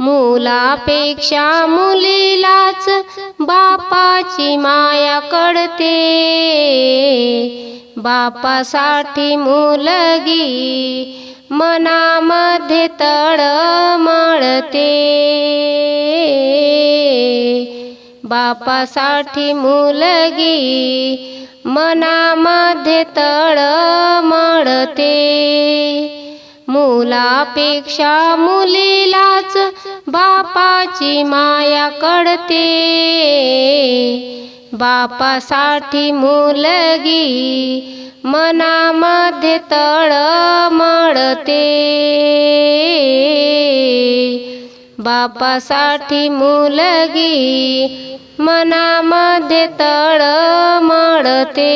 मुलापेक्षा मुलीलाच बापाची माया कळते, बापासाठी मुलगी मनामध्ये तळमळते, बापासाठी मुलगी मनामध्ये तळमळते. मुलापेक्षा मुलीलाच बापाची माया कळते, बापासाठी मुलगी मनामध्ये तळमळते, बापासाठी मुलगी मनामध्ये तळमळते.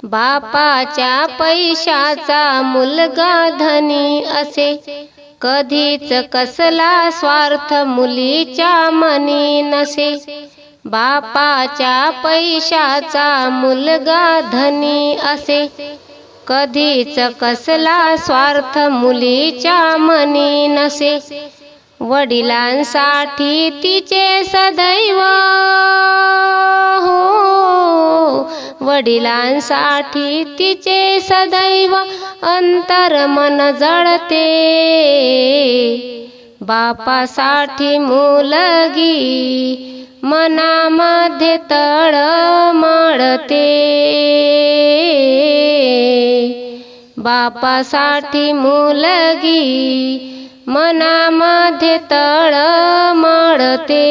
बापाच्या पैशाचा मुलगा धनी असे, कधीच कसला स्वार्थ मुलीच्या मनी नसे. बापाच्या पैशाचा मुलगा धनी असे, कधीच कसला स्वार्थ मुलीच्या मनी नसे. वडिलांसाठी तिचे सदैव वडिलांसाठी तिचे सदैव अंतर मन जळते, बापासाठी मुलगी मनामध्ये तळमळते, बापासाठी मुलगी मनामध्ये तळमळते.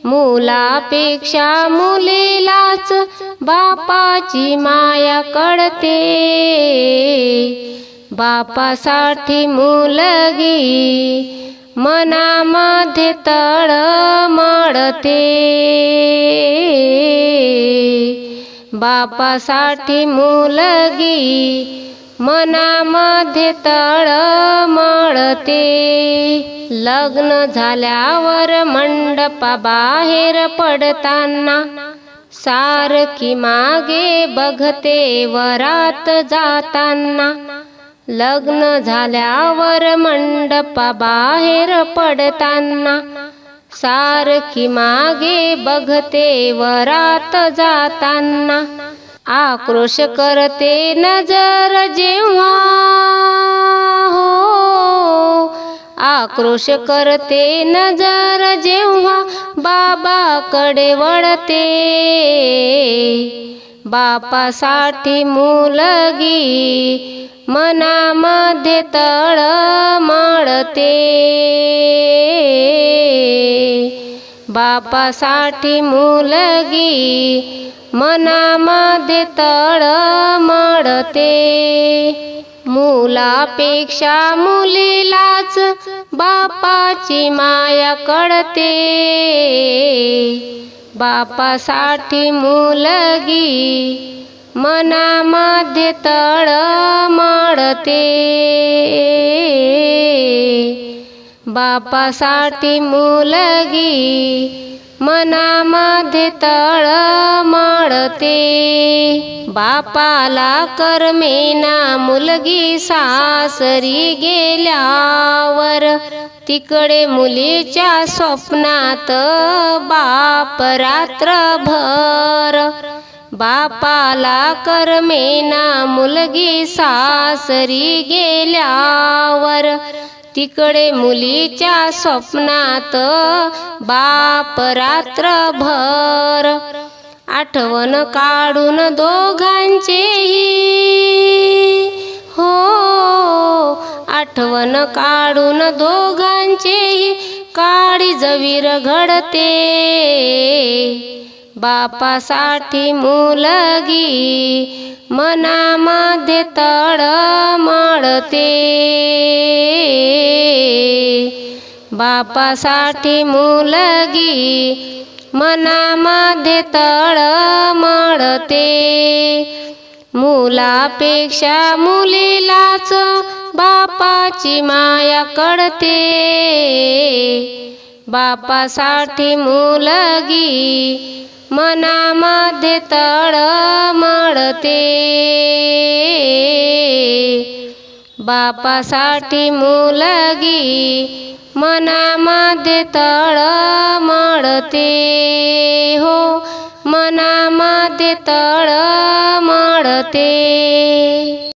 मुलापेक्षा मुलीलाच बापाची माया कळते, बापासाठी मुलगी मनामध्ये तळमळते, बापासाठी मुलगी मनामध्ये तळमळते. लग्न झाल्यावर मंडपाबाहेर पडताना सारखी मागे बघते वरात जाताना. लग्न झाल्यावर मंडपाबाहेर पडताना सारखी मागे बघते वरात जाताना. आक्रोश करते नजर जेव्हा आक्रोश करते नजर जेव्हा बाबाकडे वळते, बापासाठी मुलगी मनामध्ये तळमळते, बापासाठी मुलगी मनामध्ये तळमळते. मुलापेक्षा मुलीलाच बापाची माया कळते, बापासाठी मुलगी मनामध्ये तळमळते, बापासाठी मुलगी मनामध्ये तळमळते. बापाला करमेना मुलगी सासरी गेल्यावर, तिकडे मुलीच्या स्वप्नात बाप रात्रभर. बापाला करमेना मुलगी सासरी गेल्यावर, तिकडे मुलीच्या स्वप्नात बाप रात्रभर. आठवण काढून दोघांचेही आठवण काढून दोघांचेही काळीज विरघळते, बापासाठी मुलगी मनामध्ये तळमळते, बापासाठी मुलगी मनामध्ये तळमळते. मुलापेक्षा मुलीलाच बापाची माया कळते, बापासाठी मुलगी मनामध्ये तळमळते, बापासाठी मुलगी मनामध्ये तळमळते हो, मनामध्ये तळमळते.